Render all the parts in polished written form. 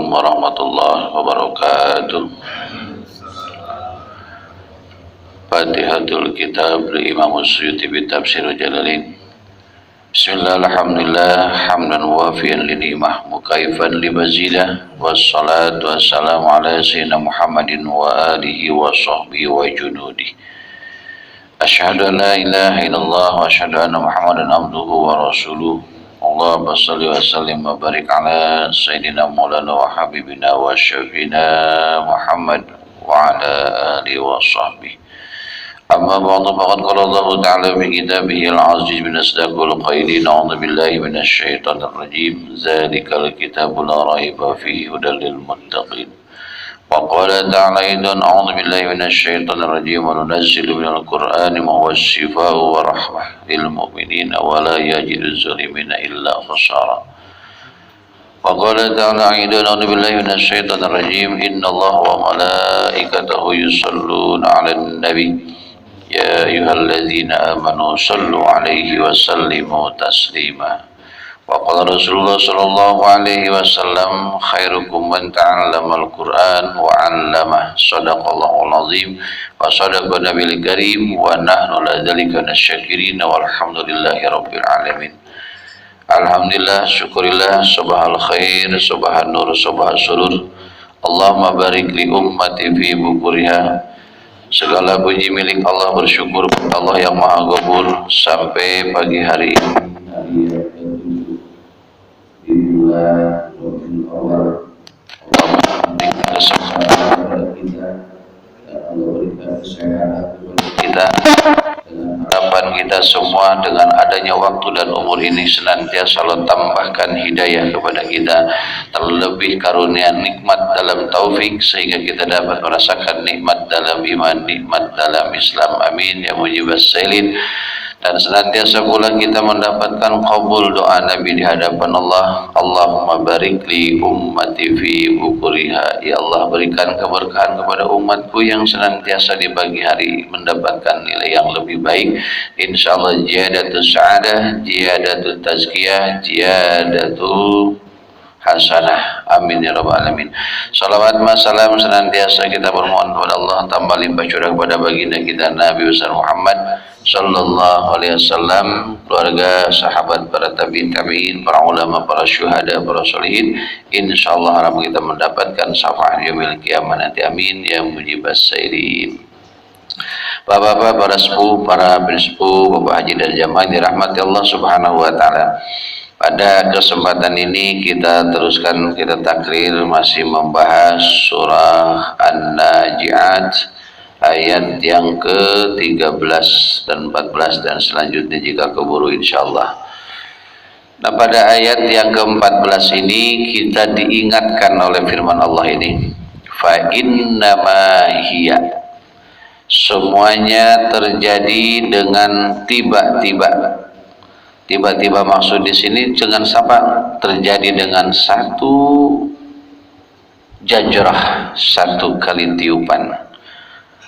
warahmatullahi wabarakatuh. Fatihatul Kitab li Imam Suyuti bi Tafsirul Jalalain. Bismillah, alhamdulillah, hamdan wafiyan li ni'mah mukaifan li mazidah, wassalatu wassalamu ala sayyidina Muhammadin wa alihi wa sahbihi wa junudi. Asyhadu an la ilaha illallah wa asyhadu anna Muhammadan abduhu wa rasuluh. Allahumma shalli wa sallim wa barik ala sayyidina maulana wa habibina wa syafiina Muhammad wa ala alihi wa sahbihi. Amma ba'du, faqad qala Allah ta'ala fi kitabihi al-aziz min asdaqil qailin. A'udzu billahi minasy syaithanir rajim. Dzalikal kitabu la raiba fihi hudal lil muttaqin. Wa qala ta'ala aidan, a'udzu billahi minasy syaithanir rajim, wa nunazzilu minal qur'ani ma huwa syifaa'un wa rahmah lil mu'minina wa la yajidu zalimina illa khasara. Wa qala ta'ala aidan, a'udzu billahi minasy syaithanir rajim, innallaha wa malaikatahu yusholluna 'alan nabi. Ya ayyuhalladzina amanu sallu alaihi wa sallimu taslima. Wa qala Rasulullah sallallahu alaihi wasallam, khairukum man ta'allamal Qur'an wa 'allamah. Shadaqallahul azim wa sadaqa nabiyil karim wa nahnu la dzalika nasyakirin walhamdulillahi rabbil alamin. Alhamdulillah, syukurillah, subhanal khair, subhan nur, subhan surur. Allahumma barik li ummati fi bukuriha. Segala puji milik Allah, bersyukur kepada Allah yang maha ghafur sampai pagi hari ini. Di bulan Rabiul Awal, Allah berikan kesehatan kepada kita, dan Allah berikan kesehatan kepada kita, dengan harapan kita semua dengan adanya waktu dan umur ini senantiasa Allah tambahkan hidayah kepada kita, terlebih karunia nikmat dalam taufik sehingga kita dapat merasakan nikmat dalam iman, nikmat dalam Islam. Amin ya mujibas sailin. Dan senantiasa pula kita mendapatkan qabul doa Nabi di hadapan Allah. Allahumma barik li ummati fi bukuriha. Ya Allah, berikan keberkahan kepada umatku yang senantiasa di pagi hari mendapatkan nilai yang lebih baik. Insyaallah ziyadatul sa'adah, ziyadatul tazkiyah, ziyadatul hasanah. Amin ya rabbal alamin. Salawat salam senantiasa kita bermohon kepada Allah, tambah limpah curah kepada baginda kita Nabi besar Muhammad sallallahu alaihi wasallam, keluarga, sahabat, para tabi'in, para ulama, para syuhada, para sholihin. Insyaallah harap kita mendapatkan syafaat yaumil qiyamah nanti. Amin ya mujibas sailin. Bapak-bapak, para sepuh, para pensepuh, Bapak Haji dan jamaah dirahmati Allah Subhanahu wa taala. Pada kesempatan ini kita teruskan, kita takrir masih membahas surah An-Naji'at ayat yang ke-13 dan 14 dan selanjutnya jika keburu insyaallah. Nah, pada ayat yang ke-14 ini kita diingatkan oleh firman Allah ini, fa innama hiya, semuanya terjadi dengan tiba-tiba. Tiba-tiba maksud di sini dengan siapa? Terjadi dengan satu jajrah, satu kali tiupan.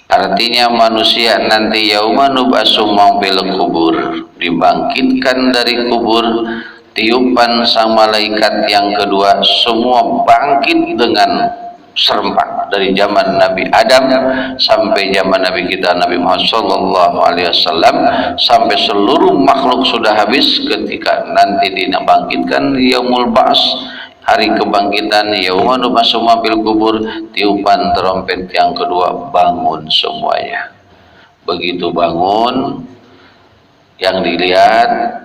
Artinya manusia nanti yauma nub'atsu fil kubur, dibangkitkan dari kubur, tiupan sang malaikat yang kedua, semua bangkit dengan serempak dari zaman Nabi Adam sampai zaman Nabi kita Nabi Muhammad sallallahu alaihi wasallam, sampai seluruh makhluk sudah habis ketika nanti dibangkitkan yaumul ba's, hari kebangkitan, yauma nub'atsu fil kubur, tiupan trompet yang kedua, bangun semuanya. Begitu bangun, yang dilihat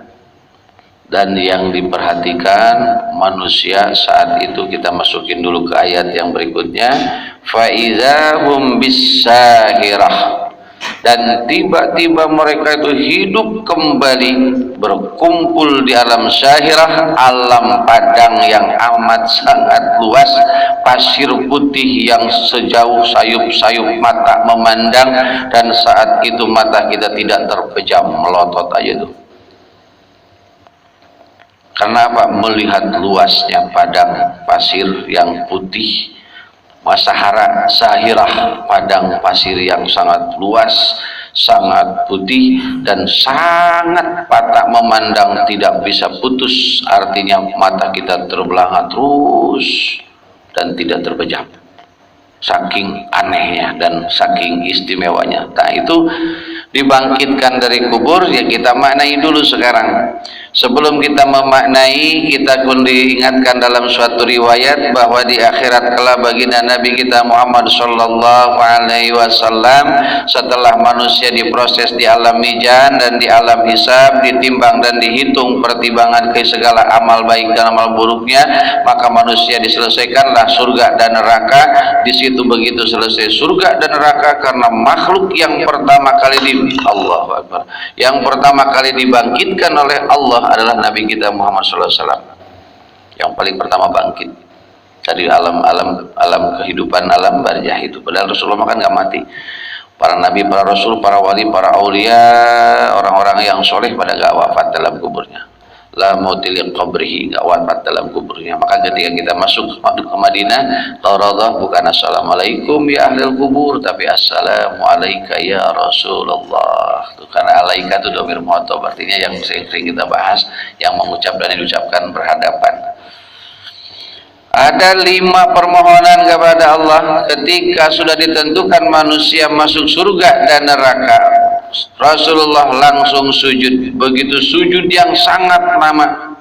dan yang diperhatikan manusia saat itu, kita masukin dulu ke ayat yang berikutnya, fa idza hum bis-sahirah, dan tiba-tiba mereka itu hidup kembali, berkumpul di alam syahirah, alam padang yang amat sangat luas, pasir putih yang sejauh sayup-sayup mata memandang, dan saat itu mata kita tidak terpejam, melotot aja tuh. Karena apa? Melihat luasnya padang pasir yang putih, Masahara Sahirah, padang pasir yang sangat luas, sangat putih, dan sangat patah memandang, tidak bisa putus. Artinya mata kita terbelah terus dan tidak terbejam. Saking anehnya dan saking istimewanya. Nah, itu dibangkitkan dari kubur, ya kita maknai dulu sekarang. Sebelum kita memaknai, kita pun diingatkan dalam suatu riwayat bahwa di akhirat kala baginda Nabi kita Muhammad sallallahu alaihi wasallam, setelah manusia diproses di alam mizan dan di alam hisab, ditimbang dan dihitung pertimbangan ke segala amal baik dan amal buruknya, maka manusia diselesaikanlah surga dan neraka. Di situ begitu selesai surga dan neraka, karena makhluk yang pertama kali Allahu Akbar, yang pertama kali dibangkitkan oleh Allah adalah Nabi kita Muhammad SAW, yang paling pertama bangkit dari alam kehidupan, alam barzah itu. Padahal Rasulullah kan nggak mati. Para nabi, para rasul, para wali, para aulia, orang-orang yang soleh pada nggak wafat dalam kuburnya. La mautili qabrihi, nggak wafat dalam kuburnya. Maka ketika kita masuk ke Madinah, Rasulullah bukan assalamualaikum ya ahlul kubur, tapi assalamualaikum ya Rasulullah. Itu karena alaika itu dhamir muhatab, artinya yang sering kita bahas, yang mengucap dan diucapkan berhadapan. Ada 5 permohonan kepada Allah ketika sudah ditentukan manusia masuk surga dan neraka. Rasulullah langsung sujud. Begitu sujud yang sangat lama,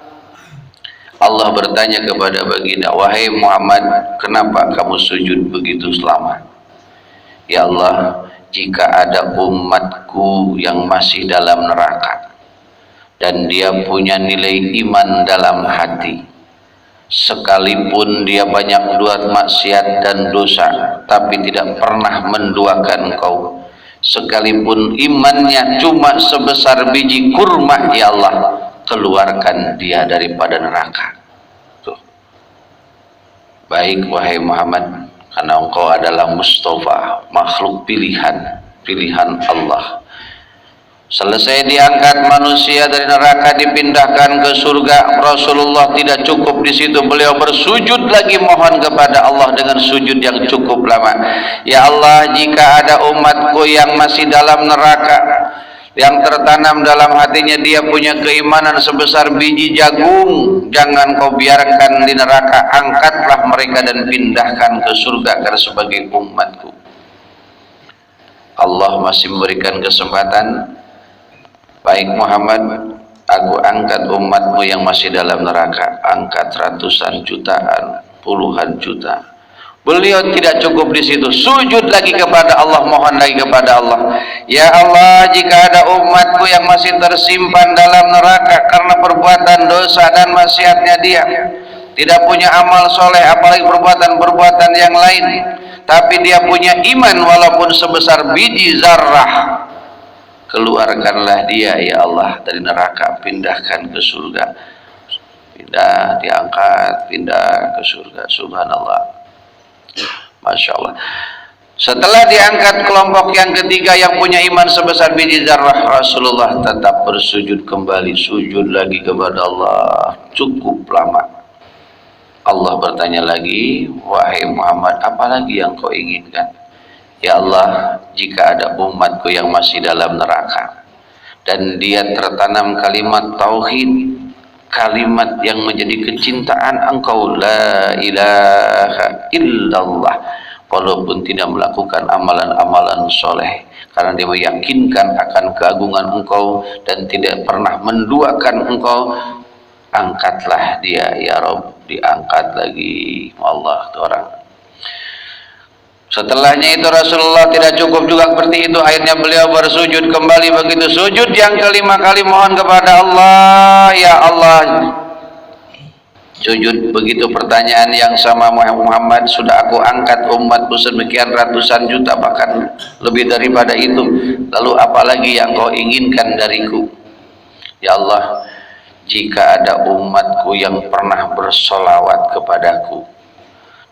Allah bertanya kepada baginda, wahai Muhammad, kenapa kamu sujud begitu lama? Ya Allah, jika ada umatku yang masih dalam neraka dan dia punya nilai iman dalam hati, sekalipun dia banyak buat maksiat dan dosa, tapi tidak pernah menduakan Engkau, sekalipun imannya cuma sebesar biji kurma, ya Allah, keluarkan dia daripada neraka. Tuh. Baik wahai Muhammad, karena Engkau adalah Mustafa, makhluk pilihan Allah. Selesai diangkat manusia dari neraka, dipindahkan ke surga. Rasulullah tidak cukup di situ, beliau bersujud lagi mohon kepada Allah dengan sujud yang cukup lama. Ya Allah, jika ada umatku yang masih dalam neraka, yang tertanam dalam hatinya dia punya keimanan sebesar biji jagung, jangan Kau biarkan di neraka, angkatlah mereka dan pindahkan ke surga karena sebagai umatku. Allah masih memberikan kesempatan. Baik Muhammad, aku angkat umatmu yang masih dalam neraka, angkat ratusan jutaan, puluhan juta. Beliau tidak cukup di situ, sujud lagi kepada Allah, mohon lagi kepada Allah. Ya Allah, jika ada umatku yang masih tersimpan dalam neraka karena perbuatan dosa dan maksiatnya dia, tidak punya amal soleh apalagi perbuatan-perbuatan yang lain, tapi dia punya iman walaupun sebesar biji zarrah, keluarkanlah dia ya Allah dari neraka, pindahkan ke surga. Pindah, diangkat, pindah ke surga. Subhanallah, Masya Allah. Setelah diangkat kelompok yang ketiga yang punya iman sebesar biji zarrah, Rasulullah tetap bersujud kembali, sujud lagi kepada Allah cukup lama. Allah bertanya lagi, wahai Muhammad, apa lagi yang kau inginkan? Ya Allah, jika ada umatku yang masih dalam neraka dan dia tertanam kalimat tauhid, kalimat yang menjadi kecintaan Engkau, la ilaha illallah, walaupun tidak melakukan amalan-amalan soleh, karena dia meyakinkan akan keagungan Engkau dan tidak pernah menduakan Engkau, angkatlah dia ya Rabb. Diangkat lagi Allah itu orang. Setelahnya itu Rasulullah tidak cukup juga seperti itu, akhirnya beliau bersujud kembali. Begitu sujud yang kelima kali mohon kepada Allah, ya Allah, sujud begitu pertanyaan yang sama, Muhammad, sudah aku angkat umatku sedemikian ratusan juta, bahkan lebih daripada itu, lalu apalagi yang kau inginkan dariku? Ya Allah, jika ada umatku yang pernah bersolawat kepadaku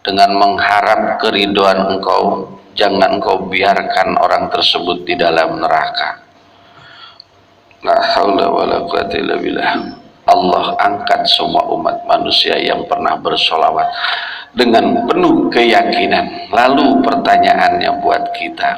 dengan mengharap keridhaan Engkau, jangan Engkau biarkan orang tersebut di dalam neraka. La haula wala quwwata illa billah. Allah angkat semua umat manusia yang pernah bersolawat dengan penuh keyakinan. Lalu pertanyaannya buat kita,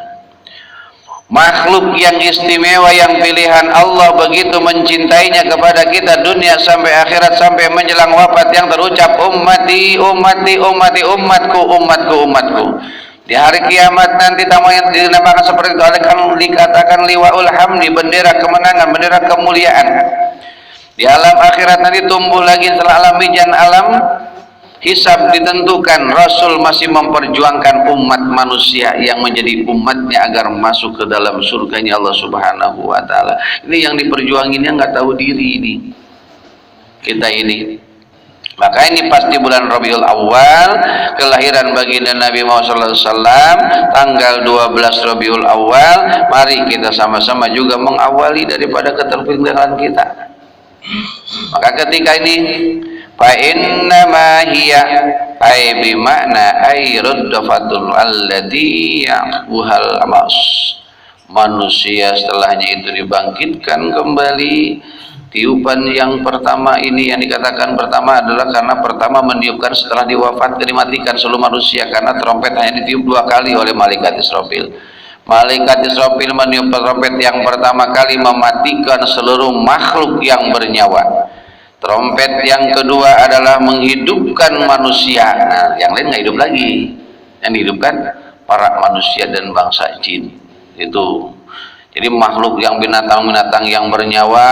makhluk yang istimewa yang pilihan Allah, begitu mencintainya kepada kita dunia sampai akhirat, sampai menjelang wafat yang terucap ummati ummati ummati, umatku umatku umatku. Di hari kiamat nanti tamu yang dinamakan seperti itu akan dikatakan liwaul hamdi, bendera kemenangan, bendera kemuliaan. Di alam akhirat nanti tumbuh lagi setelah alam mijan, alam hisab ditentukan. Rasul masih memperjuangkan umat manusia yang menjadi umatnya agar masuk ke dalam surganya Allah Subhanahu wa taala. Ini yang diperjuanginnya nggak tahu diri ini. Kita ini. Maka ini pasti bulan Rabiul Awal, kelahiran baginda Nabi Muhammad SAW, tanggal 12 Rabiul Awal. Mari kita sama-sama juga mengawali daripada ketertinggalan kita. Maka ketika ini fa innama hiya ay bimakna ay ruddafatul allati ya'buhal amas, manusia setelahnya itu dibangkitkan kembali. Tiupan yang pertama ini yang dikatakan pertama adalah karena pertama meniupkan setelah diwafatkan, dimatikan seluruh manusia, karena trompet hanya ditiup 2 kali oleh malaikat Israfil. Malaikat Israfil meniup trompet yang pertama kali mematikan seluruh makhluk yang bernyawa. Trompet yang kedua adalah menghidupkan manusia. Nah, yang lain nggak hidup lagi. Yang dihidupkan para manusia dan bangsa jin. Itu. Jadi makhluk yang binatang-binatang yang bernyawa,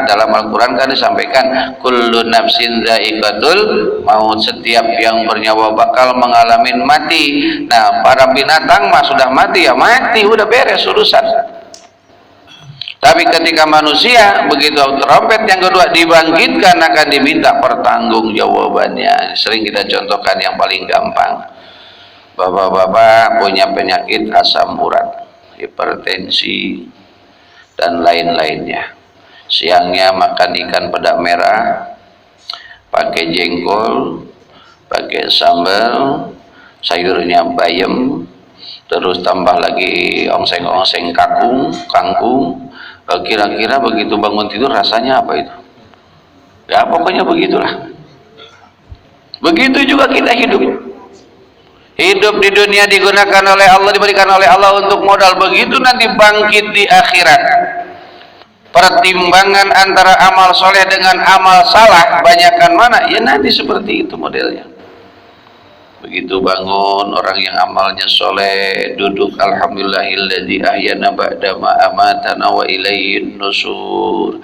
dalam Al-Quran kan disampaikan kullu nafsin dha'iqatul maut, setiap yang bernyawa bakal mengalami mati. Nah, para binatang mah sudah mati ya mati, udah beres urusan. Tapi ketika manusia begitu trompet yang kedua dibangkitkan, akan diminta pertanggungjawabannya. Sering kita contohkan yang paling gampang. Bapak-bapak punya penyakit asam urat, hipertensi dan lain-lainnya. Siangnya makan ikan peda merah, pakai jengkol, pakai sambal, sayurnya bayam, terus tambah lagi ongseng-ongseng kangkung. Kira-kira begitu bangun tidur rasanya apa itu? Ya pokoknya begitulah. Begitu juga kita hidup. Hidup di dunia digunakan oleh Allah, diberikan oleh Allah untuk modal. Begitu nanti bangkit di akhirat, pertimbangan antara amal soleh dengan amal salah, banyakkan mana? Ya nanti seperti itu modelnya. Begitu bangun orang yang amalnya soleh, duduk alhamdulillahilladzi ahyana ba'da ma amatana wa ilaihin nusur.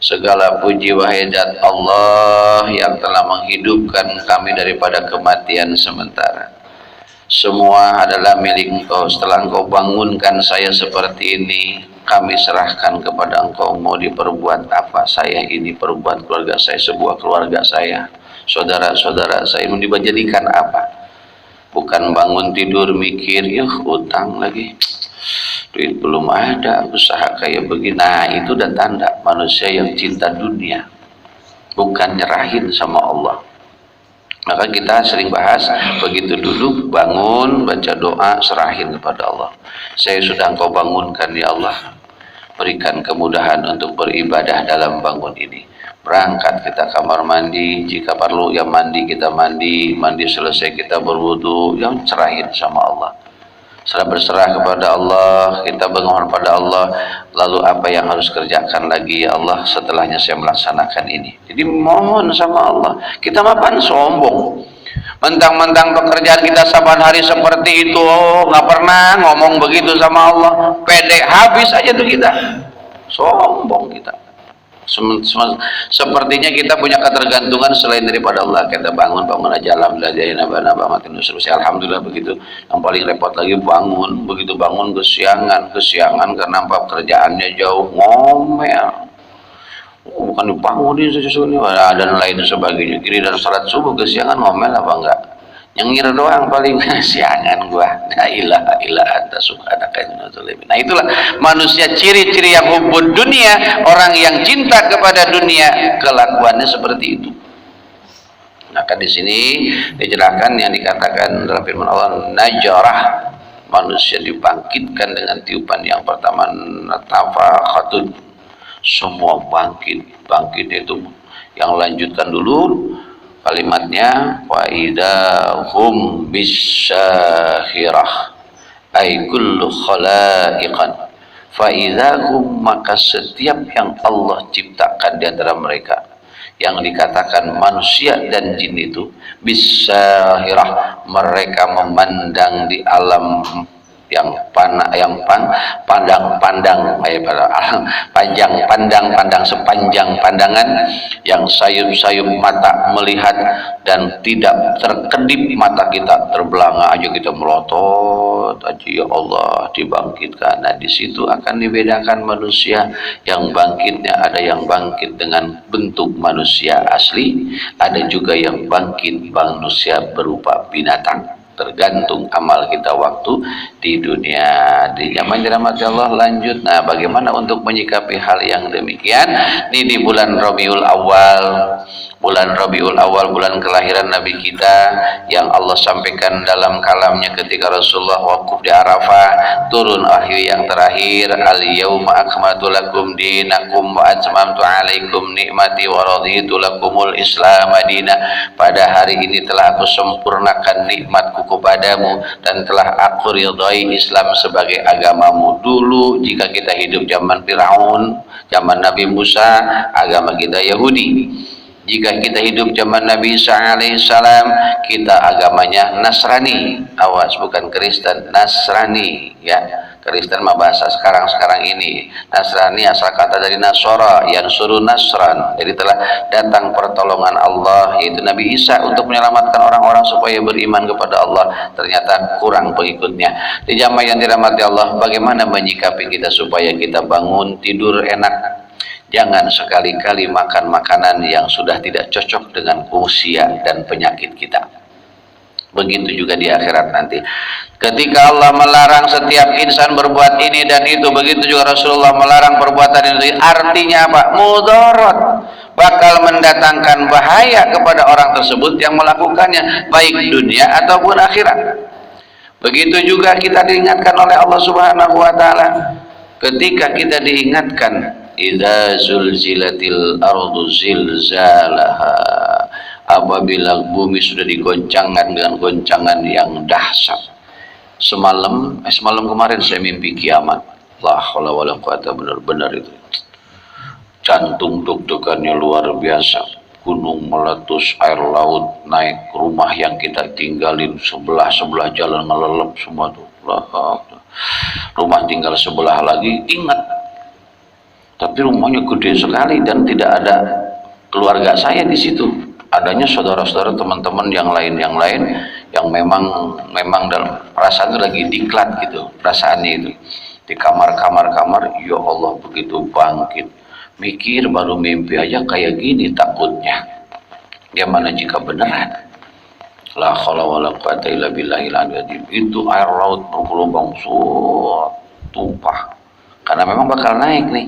Segala puji wahai zat Allah yang telah menghidupkan kami daripada kematian sementara. Semua adalah milik Engkau. Setelah Engkau bangunkan saya seperti ini, kami serahkan kepada Engkau. Mau diperbuat apa saya ini, perbuat keluarga saya, sebuah keluarga saya, saudara-saudara saya, mau dijadikan apa? Bukan bangun tidur mikir, utang lagi, duit belum ada, usaha kayak begini. Nah, itu dan tanda manusia yang cinta dunia, bukan nyerahin sama Allah. Maka kita sering bahas, begitu duduk, bangun, baca doa, serahin kepada Allah. Saya sudah Engkau bangunkan ya Allah, berikan kemudahan untuk beribadah dalam bangun ini. Berangkat kita kamar mandi, jika perlu yang mandi kita mandi selesai kita berwudu, yang serahin sama Allah. Setelah berserah kepada Allah, kita bermohon pada Allah, lalu apa yang harus kerjakan lagi ya Allah setelahnya saya melaksanakan ini. Jadi mohon sama Allah. Kita makan sombong, mentang-mentang pekerjaan kita saban hari seperti itu, nggak pernah ngomong begitu sama Allah. Pede habis aja tuh kita, sombong kita. Sepertinya kita punya ketergantungan selain daripada Allah. Kita bangun aja alhamdulillah begitu. Yang paling repot lagi bangun, begitu bangun kesiangan karena pekerjaannya jauh, ngomel. Bukan dibangunin sesuatu dan lain sebagainya. Kiri dan salat subuh kesiangan, ngomel apa enggak? Nyengir doang paling siangan gua. La ilaha illa anta subhanaka inni kuntu minadz. Nah, itulah manusia, ciri-ciri yang hubud dunia, orang yang cinta kepada dunia, kelakuannya seperti itu. Maka di sini dijelaskan yang dikatakan dalam firman Allah, najarah, manusia dibangkitkan dengan tiupan yang pertama, natafakhatun, semua bangkit itu. Yang lanjutkan dulu kalimatnya, wa idahum bisyahirah ay kullu khalaiqan, Faizahum, maka setiap yang Allah ciptakan di antara mereka, yang dikatakan manusia dan jin itu, bisahirah, mereka memandang di alam yang pandang panjang pandang sepanjang pandangan, yang sayup-sayup mata melihat dan tidak terkedip mata kita, terbelanga aja kita melotot aja, ya Allah dibangkitkan. Nah di situ akan dibedakan manusia yang bangkitnya, ada yang bangkit dengan bentuk manusia asli, ada juga yang bangkit manusia berupa binatang, tergantung amal kita waktu di dunia. Di zaman dirahmati Allah, lanjut. Nah, bagaimana untuk menyikapi hal yang demikian? Ini di bulan Rabiul Awal, bulan kelahiran Nabi kita, yang Allah sampaikan dalam kalamnya ketika Rasulullah wakuf di Arafah, turun wahyu yang terakhir, al-yauma akmaltu lakum dinakum wa atmamtu alaikum nikmati wa raditu lakumul Islam madinah. Pada hari ini telah aku sempurnakan nikmatku kepadamu dan telah aku ridhai Islam sebagai agamamu. Dulu jika kita hidup zaman Firaun, zaman Nabi Musa, agama kita Yahudi. Jika kita hidup zaman Nabi Isa alaihissalam, kita agamanya Nasrani. Awas, bukan Kristen, Nasrani ya. Kristen mah bahasa sekarang ini. Nasrani asal kata dari Nasara, yang suruh Nasran. Jadi telah datang pertolongan Allah, yaitu Nabi Isa, untuk menyelamatkan orang-orang supaya beriman kepada Allah. Ternyata kurang pengikutnya. Di jamaah yang dirahmati Allah, bagaimana menyikapi kita supaya kita bangun tidur enak? Jangan sekali-kali makan makanan yang sudah tidak cocok dengan usia dan penyakit kita. Begitu juga di akhirat nanti. Ketika Allah melarang setiap insan berbuat ini dan itu, begitu juga Rasulullah melarang perbuatan itu. Artinya apa? Mudarat, bakal mendatangkan bahaya kepada orang tersebut yang melakukannya, baik dunia ataupun akhirat. Begitu juga kita diingatkan oleh Allah Subhanahu wa taala. Ketika kita diingatkan, idza zulzilatil ardu zilzalaha, apabila bumi sudah digoncangkan dengan goncangan yang dahsyat. Semalam kemarin saya mimpi kiamat. La haula wala quwata, benar-benar itu. Jantung deg-degannya luar biasa. Gunung meletus, air laut naik, rumah yang kita tinggalin sebelah jalan ngelelep semua tuh. Rumah tinggal sebelah lagi, ingat. Tapi rumahnya gede sekali dan tidak ada keluarga saya di situ. Adanya saudara-saudara, teman-teman yang lain yang memang dalam perasaan itu lagi diklat gitu, perasaannya itu. Di kamar, ya Allah begitu bangkit. Mikir baru mimpi aja kayak gini takutnya. Gimana jika beneran? La haula wala quwata illa billahil azim. Itu air laut bergelombang tumpah. Karena memang bakal naik nih.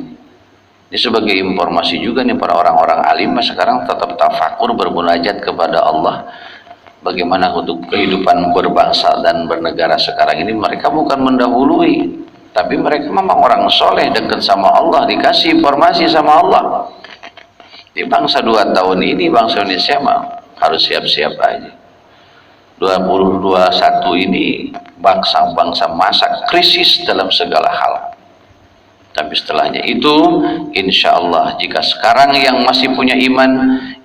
Ini sebagai informasi juga nih para orang-orang alim sekarang tetap tafakur bermunajat kepada Allah. Bagaimana untuk kehidupan berbangsa dan bernegara sekarang ini, mereka bukan mendahului, tapi mereka memang orang soleh, dekat sama Allah, dikasih informasi sama Allah. Di bangsa 2 tahun ini, bangsa Indonesia mah harus siap-siap aja. 2021 ini bangsa masa krisis dalam segala hal. Tapi setelahnya itu, insya Allah, jika sekarang yang masih punya iman,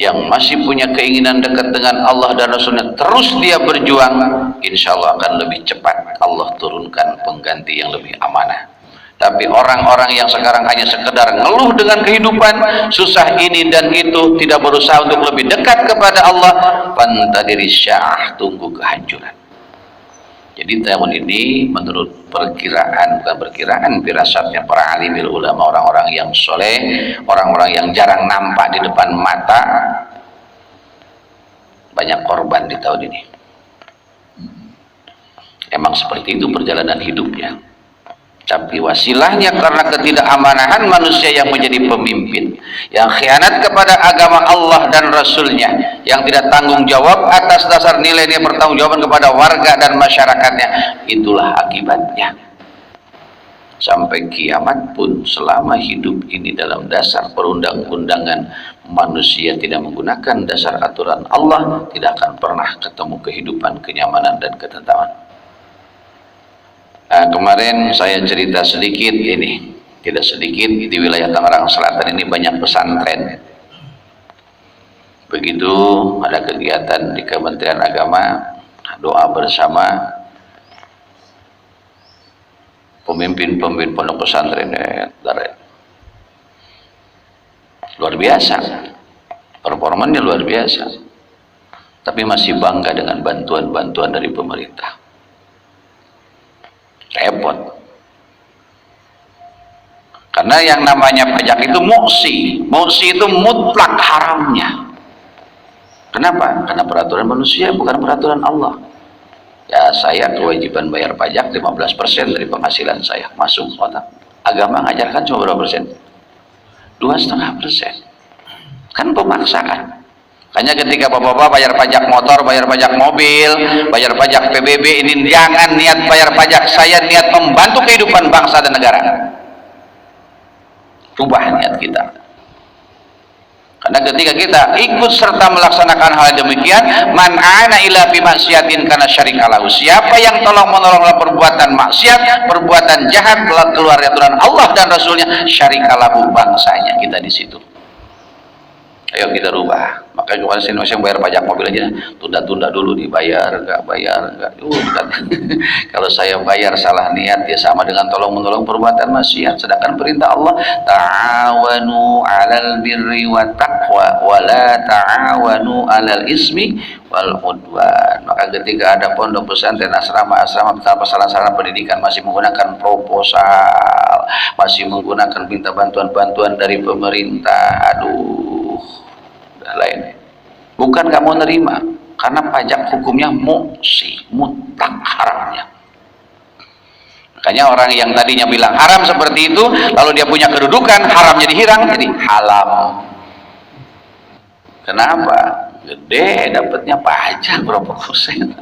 yang masih punya keinginan dekat dengan Allah dan Rasulnya, terus dia berjuang, insya Allah akan lebih cepat Allah turunkan pengganti yang lebih amanah. Tapi orang-orang yang sekarang hanya sekedar ngeluh dengan kehidupan, susah ini dan itu, tidak berusaha untuk lebih dekat kepada Allah, fantadiri syah, tunggu kehancuran. Jadi tahun ini menurut firasatnya para alimil ulama, orang-orang yang soleh, orang-orang yang jarang nampak di depan mata, banyak korban di tahun ini. Emang seperti itu perjalanan hidupnya. Tapi wasilahnya karena ketidakamanan manusia yang menjadi pemimpin, yang khianat kepada agama Allah dan Rasulnya, yang tidak tanggung jawab atas dasar nilai-nilai pertanggungjawaban kepada warga dan masyarakatnya. Itulah akibatnya. Sampai kiamat pun selama hidup ini dalam dasar perundang-undangan manusia tidak menggunakan dasar aturan Allah, tidak akan pernah ketemu kehidupan, kenyamanan dan ketentraman. Kemarin saya cerita sedikit ini, tidak sedikit, di wilayah Tangerang Selatan ini banyak pesantren. Begitu ada kegiatan di Kementerian Agama, doa bersama pemimpin-pemimpin pondok pesantren, luar biasa, performanya luar biasa, tapi masih bangga dengan bantuan-bantuan dari pemerintah. Repot, karena yang namanya pajak itu muksi itu mutlak haramnya. Kenapa? Karena peraturan manusia, bukan peraturan Allah. Ya, saya kewajiban bayar pajak 15% dari penghasilan saya masuk otak. Agama ngajarkan cuma berapa persen? 2,5%. Kan pemaksaan. Hanya ketika bapak-bapak bayar pajak motor, bayar pajak mobil, bayar pajak PBB, ini jangan niat bayar pajak, saya niat membantu kehidupan bangsa dan negara. Rubah niat kita. Karena ketika kita ikut serta melaksanakan hal demikian, man ana ila fi maksiatin kana syarikalahu. Siapa yang tolong-menolong dalam perbuatan maksiat, perbuatan jahat, keluar dari aturan Allah dan Rasulnya, syarikalahu, bangsanya kita di situ. Ayo kita rubah. Makanya kemarin Indonesia bayar pajak mobil aja, tunda-tunda dulu, dibayar enggak, bayar enggak. Kalau saya bayar salah niat, ya sama dengan tolong-menolong perbuatan maksiat. Sedangkan perintah Allah, ta'awanu 'alal birri wat taqwa wa la ta'awanu 'alal ismi wal udwan. Maka ketika ada pondok pesantren, asrama-asrama tanpa sarana pendidikan masih menggunakan proposal, masih menggunakan minta bantuan-bantuan dari pemerintah, lain, bukan nggak mau nerima, karena pajak hukumnya mutlak haramnya. Makanya orang yang tadinya bilang haram seperti itu, lalu dia punya kedudukan, haram jadi hilang, jadi halal. Kenapa? Gede dapatnya pajak berapa persen.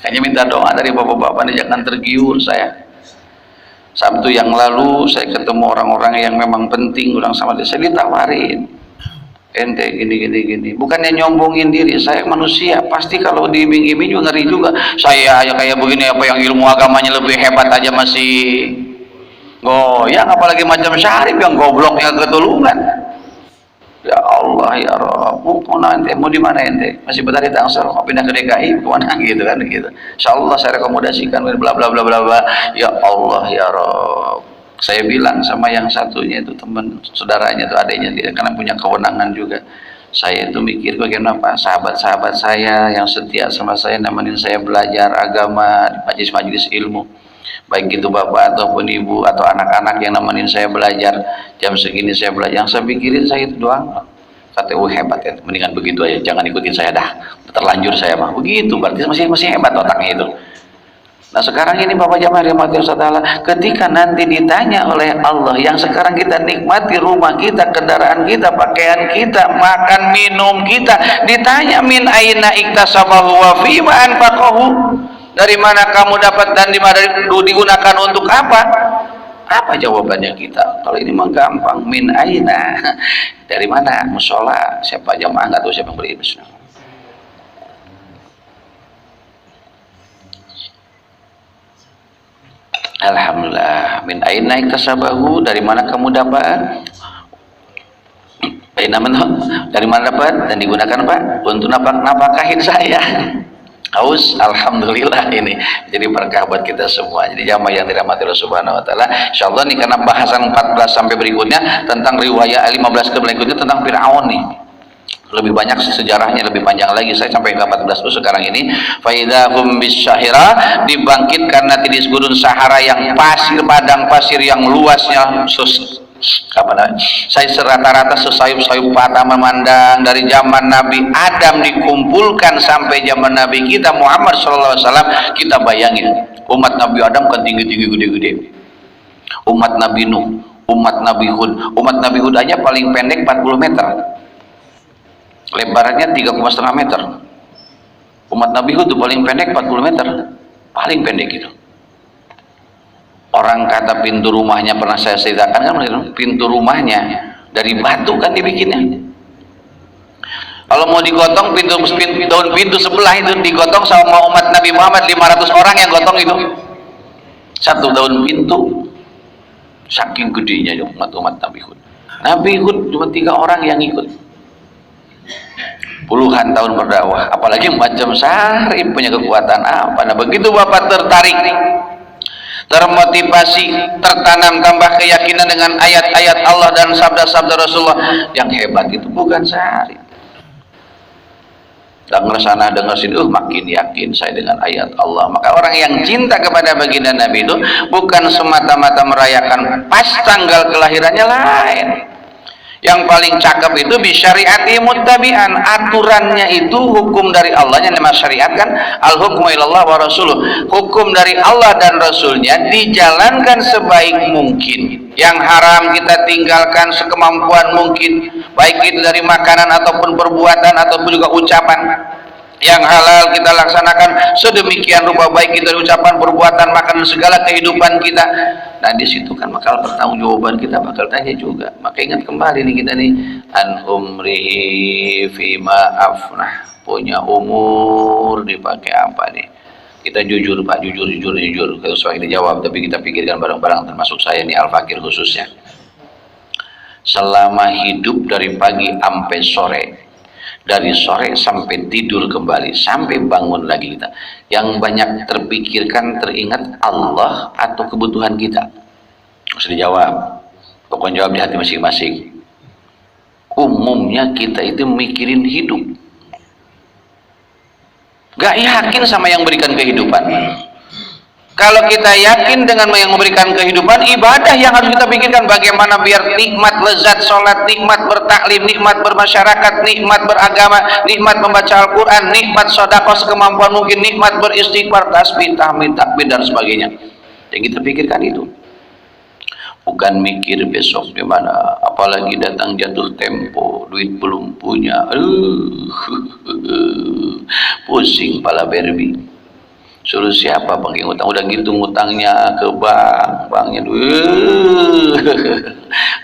Kayaknya minta doa dari bapak-bapak, jangan tergiur saya. Sabtu yang lalu saya ketemu orang-orang yang memang penting, ulang sama dia, saya ditawarin, ente gini, bukannya nyombongin diri, saya manusia, pasti kalau diiming-iming juga ngeri juga. Saya aja kayak begini, apa yang ilmu agamanya lebih hebat aja masih goyang, apalagi macam Syarif yang gobloknya ketulungan. Ya Allah, ya Rabb, mau di mana ente? Masih betah di Tangsel, mau pindah ke DKI, kemana gitu kan gitu. Insyaallah saya rekomendasikan, bla bla bla bla bla. Ya Allah, ya Rabb. Saya bilang sama yang satunya itu, teman saudaranya itu, adiknya dia, karena punya kewenangan juga. Saya itu mikir bagaimana Pak, sahabat-sahabat saya yang setia sama saya, nemenin saya belajar agama di majelis-majelis ilmu, baik itu bapak ataupun ibu atau anak-anak yang nemenin saya belajar, jam segini saya belajar. Yang saya pikirin saya itu doang. Kata, hebat ya, mendingan begitu aja, jangan ikutin saya dah, terlanjur saya mah begitu, berarti masih hebat otaknya itu. Nah sekarang ini Bapak jamaah rahmati Allah Ta'ala, ketika nanti ditanya oleh Allah, yang sekarang kita nikmati rumah kita, kendaraan kita, pakaian kita, makan minum kita, ditanya min aina iktasabahu wa fima anfaqahu, dari mana kamu dapat dan di mana digunakan untuk apa? Apa jawabannya kita? Kalau ini mah gampang, min aina, dari mana? Musola, siapa jamaah nggak tahu siapa yang beri itu. Alhamdulillah, min aina iktasabahu, dari mana kamu dapat? Dari mana dapat dan digunakan Pak untuk nafkahin saya. Aus, alhamdulillah, ini jadi berkah buat kita semua. Jadi jamaah yang dirahmati Allah Subhanahu wa taala, insyaallah nih, karena bahasan 14 sampai berikutnya tentang riwayat 15 ke berikutnya tentang Firaun nih. Lebih banyak sejarahnya, lebih panjang lagi, saya sampai ke 14 sekarang ini. Faidahum bisyahira, dibangkit karena tidis gurun Sahara yang pasir, padang pasir yang luasnya saya serata-rata sesayup-sayup patah memandang. Dari zaman Nabi Adam dikumpulkan sampai zaman Nabi kita Muhammad SAW, kita bayangin umat Nabi Adam kan tinggi-tinggi, gede-gede. Umat Nabi Nuh, umat Nabi Hud aja paling pendek 40 meter, lebarnya 3,5 meter. Umat Nabi Hud itu paling pendek 40 meter, paling pendek itu. Orang kata pintu rumahnya, pernah saya ceritakan kan, pintu rumahnya dari batu kan dibikinnya. Kalau mau digotong pintu sebelah itu digotong sama umat Nabi Muhammad 500 orang yang gotong itu. 1 tahun pintu, saking gedenya umat-umat Nabi Hud. Nabi Hud cuma 3 orang yang ikut, puluhan tahun berdakwah, apalagi macam Syarif punya kekuatan apa. Nah begitu bapak tertarik, termotivasi, tertanam tambah keyakinan dengan ayat-ayat Allah dan sabda-sabda Rasulullah, yang hebat itu bukan Syarif. Dengar sana dengar sini, makin yakin saya dengan ayat Allah. Maka orang yang cinta kepada baginda Nabi itu bukan semata-mata merayakan pas tanggal kelahirannya, lain. Yang paling cakep itu bisyariati muttabi'an, aturannya itu hukum dari Allah, yang nama syariat kan al-hukmu ilallah wa rasuluh, hukum dari Allah dan Rasulnya dijalankan sebaik mungkin. Yang haram kita tinggalkan sekemampuan mungkin, baik itu dari makanan ataupun perbuatan ataupun juga ucapan. Yang halal kita laksanakan sedemikian rupa, baik itu dari ucapan, perbuatan, makanan, segala kehidupan kita. Nah di situ kan bakal pertanggungjawaban, kita bakal tanya juga. Maka ingat kembali nih kita nih, an umrihi fima afnah, punya umur dipakai apa nih? Kita jujur Pak, jujur. Kalau soal dijawab, tapi kita pikirkan bareng-bareng, termasuk saya nih Al-Fakir khususnya. Selama hidup dari pagi sampai sore, dari sore sampai tidur kembali, sampai bangun lagi kita, yang banyak terpikirkan, teringat Allah atau kebutuhan kita? Harus dijawab. Pokoknya jawab di hati masing-masing. Umumnya kita itu mikirin hidup, gak yakin sama yang berikan kehidupan. Kalau kita yakin dengan yang memberikan kehidupan, ibadah yang harus kita pikirkan bagaimana biar nikmat lezat sholat, nikmat bertaklim, nikmat bermasyarakat, nikmat beragama, nikmat membaca Al-Quran, nikmat sedekah sekemampuan mungkin, nikmat beristighfar, tasbih, tahmid, takbir dan sebagainya. Yang kita pikirkan itu, bukan mikir besok di mana, apalagi datang jatuh tempo, duit belum punya, pusing pala berbi. Suruh siapa pakai utang, udah gitu ngutangnya ke banknya duit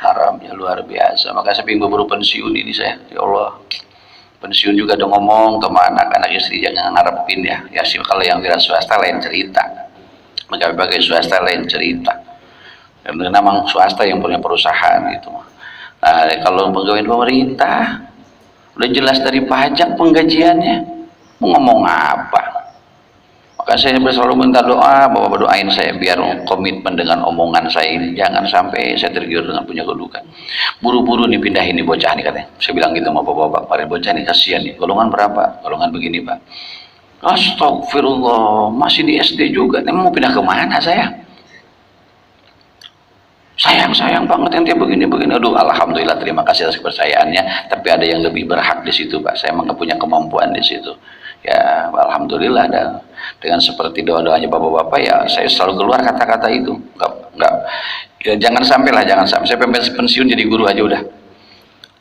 haramnya luar biasa. Maka saya pengen baru pensiun ini saya, ya Allah, pensiun juga udah ngomong sama anak-anak istri, jangan ngarepin ya sih. Kalau yang wira swasta lain cerita, maka bagai swasta lain cerita, karena memang swasta yang punya perusahaan itu. Nah kalau pegawai pemerintah udah jelas dari pajak penggajiannya, mau ngomong apa? Maka saya selalu minta doa, Bapak doain saya biar komitmen dengan omongan saya ini, jangan sampai saya tergiur dengan punya kedudukan. Buru-buru nih pindahin nih bocah nih katanya. Saya bilang gitu sama Bapak-bapak, kemarin bocah nih kasihan nih, golongan berapa? Golongan begini Pak. Astagfirullah, masih di SD juga, mau pindah kemana saya? Sayang banget yang dia begini. Aduh, alhamdulillah, terima kasih atas kepercayaannya. Tapi ada yang lebih berhak di situ Pak. Saya emang gak punya kemampuan di situ. Ya, alhamdulillah ada. Dengan seperti doa-doanya bapak-bapak ya, saya selalu keluar kata-kata itu. Enggak. Ya, jangan sampai. Saya pensiun jadi guru aja udah.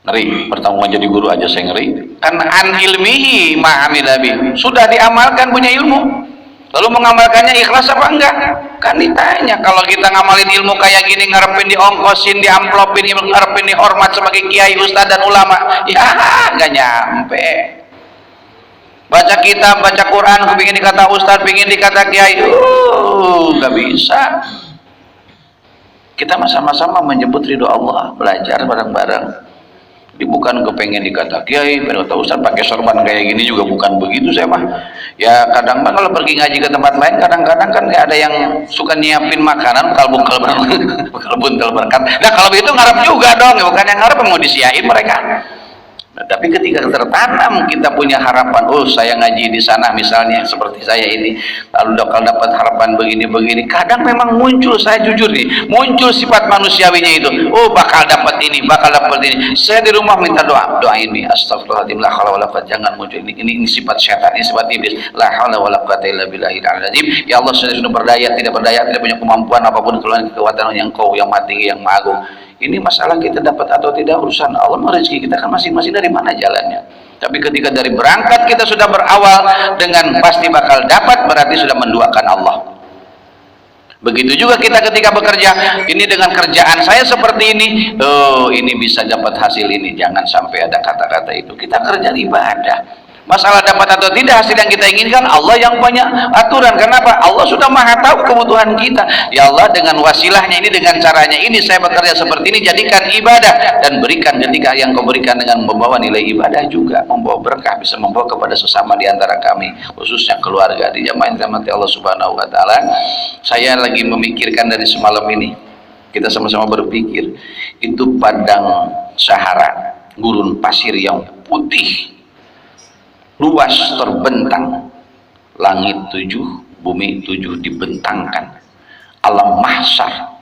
Ngeri, pertemuan jadi guru aja saya ngeri. Kan an ilmihi ma'amilabi. Sudah diamalkan, punya ilmu. Lalu mengamalkannya ikhlas apa enggak? Kan ditanya. Kalau kita ngamalin ilmu kayak gini, ngarepin diongkosin, diamplopin, ngarepin dihormat sebagai kiai, ustadz dan ulama, ya enggak nyampe. Baca kitab, baca Quran, pengen dikata ustadz, pengen dikata kiai, enggak bisa. Kita sama-sama menyebut ridho Allah, belajar bareng-bareng. Bukan kepengen dikata kiai, pengen kata ustadz pakai sorban kayak gini juga, bukan begitu saya mah. Ya kadang-kadang kalau pergi ngaji ke tempat lain, kadang-kadang kan ada yang suka nyiapin makanan bekal buntel berkat. Nah kalau begitu ngarep juga dong, bukan yang ngarep mau disiain mereka. Nah, tapi ketika tertanam kita punya harapan, saya ngaji di sana misalnya seperti saya ini, lalu bakal dapat harapan begini, kadang memang muncul, saya jujur nih, muncul sifat manusiawinya itu, bakal dapat ini. Saya di rumah minta doa ini, astagfirullahaladzim, la haula wala quwwata, jangan muncul ini sifat syaitan, ini sifat iblis, la haula wala quwwata illa billahil azim. Ya Allah, sudah berdaya, tidak punya kemampuan apapun, kekuatan yang Kau yang maha tinggi, yang maha agung. Ini masalah kita dapat atau tidak urusan Allah, rezeki kita kan masing-masing dari mana jalannya. Tapi ketika dari berangkat kita sudah berawal dengan pasti bakal dapat, berarti sudah menduakan Allah. Begitu juga kita ketika bekerja, ini dengan kerjaan saya seperti ini, ini bisa dapat hasil ini. Jangan sampai ada kata-kata itu. Kita kerja ibadah, Masalah dapat atau tidak hasil yang kita inginkan, Allah yang punya aturan. Kenapa? Allah sudah maha tahu kebutuhan kita. Ya Allah, dengan wasilahnya ini, dengan caranya ini saya bekerja seperti ini, jadikan ibadah dan berikan ketika yang kau berikan dengan membawa nilai ibadah juga, membawa berkah, bisa membawa kepada sesama di antara kami, khususnya keluarga di jamaah yang dirahmati Allah Subhanahu wa taala. Saya lagi memikirkan dari semalam ini, kita sama-sama berpikir, itu padang Sahara, gurun pasir yang putih, luas terbentang, langit 7, bumi 7 dibentangkan, alam mahsyar,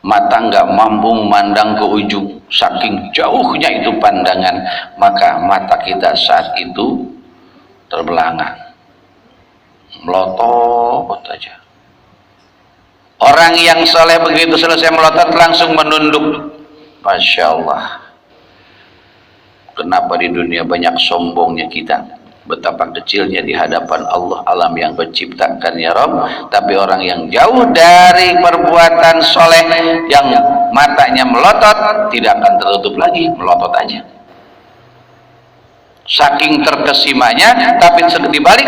mata nggak mampu memandang ke ujung, saking jauhnya itu pandangan, maka mata kita saat itu terbelangan, melotot aja. Orang yang soleh begitu selesai melotot langsung menunduk. Masya Allah. Kenapa di dunia banyak sombongnya kita, betapa kecilnya di hadapan Allah alam yang menciptakan ya Rabb. Tapi orang yang jauh dari perbuatan soleh, yang matanya melotot, tidak akan tertutup lagi, melotot aja. Saking terkesimanya, tapi di balik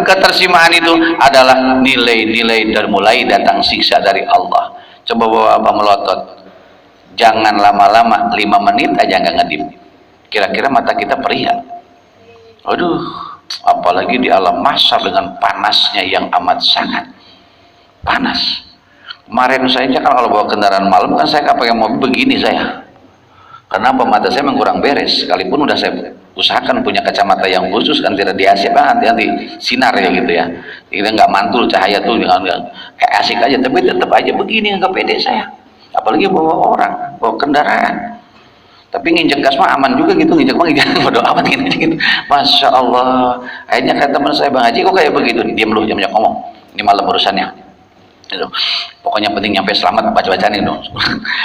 ketersimaan itu adalah nilai-nilai dan mulai datang siksa dari Allah. Coba bapak melotot, jangan lama-lama, 5 menit aja nggak ngedip, kira-kira mata kita perih ya? Aduh, apalagi di alam mahsyar dengan panasnya yang amat sangat panas. Kemarin saya kalau bawa kendaraan malam kan saya nggak pakai mobil begini saya. Kenapa? Mata saya memang kurang beres. Sekalipun udah saya usahakan punya kacamata yang khusus kan, tidak diasih anti sinar ya gitu ya. Kita nggak mantul cahaya tuh dengan asik aja, tapi tetap aja begini nggak pede saya. Apalagi bawa orang, bawa kendaraan. Tapi nginjek gas mah aman juga gitu, nginjek mah nginjek bodo amat gitu. Masya Allah. Akhirnya kata teman saya, Bang Haji kok kayak begitu? Diam lu, jangan banyak ngomong. Ini malam urusannya. Gitu. Pokoknya penting nyampe selamat, baca-bacaan itu.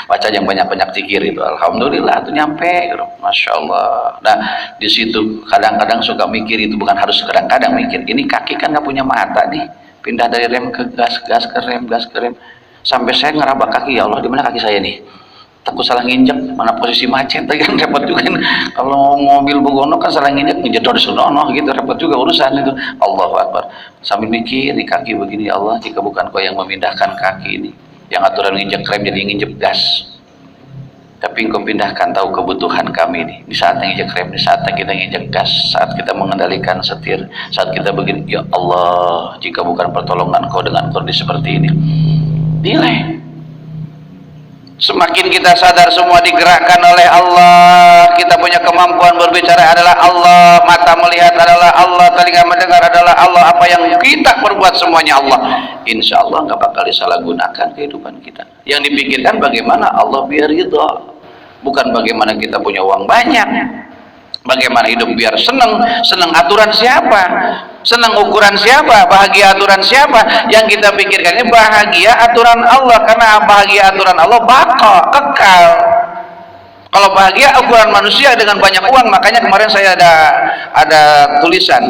Baca yang banyak-banyak zikir itu. Alhamdulillah tuh nyampe. Gitu. Masya Allah. Nah di situ kadang-kadang suka mikir, itu bukan harus kadang-kadang mikir. Ini kaki kan nggak punya mata nih. Pindah dari rem ke gas, gas ke rem, gas ke rem. Sampai saya ngeraba kaki, ya Allah di mana kaki saya nih? Takut salah nginjek, mana posisi macet kan repot juga. Kalau mobil begono kan salah nginjek, ngejedor sudono gitu, repot juga urusan itu. Allahu Akbar. Sambil mikir, di kaki begini, ya Allah, jika bukan Kau yang memindahkan kaki ini, yang aturan nginjek rem jadi nginjek gas, tapi Engkau pindahkan, tahu kebutuhan kami ini, di saat nginjek rem, di saat kita nginjek gas, saat kita mengendalikan setir, saat kita begini, ya Allah, jika bukan pertolongan Kau dengan kondisi seperti ini. Nilai. Semakin kita sadar semua digerakkan oleh Allah, kita punya kemampuan berbicara adalah Allah, mata melihat adalah Allah, telinga mendengar adalah Allah, apa yang kita perbuat semuanya Allah. Insya Allah nggak bakal disalahgunakan kehidupan kita. Yang dipikirkan bagaimana Allah biar ridho, bukan bagaimana kita punya uang banyak, bagaimana hidup biar senang. Senang aturan siapa? Senang ukuran siapa? Bahagia aturan siapa? Yang kita pikirkan ini bahagia aturan Allah, karena bahagia aturan Allah bakal kekal. Kalau bahagia ukuran manusia dengan banyak uang, makanya kemarin saya ada tulisan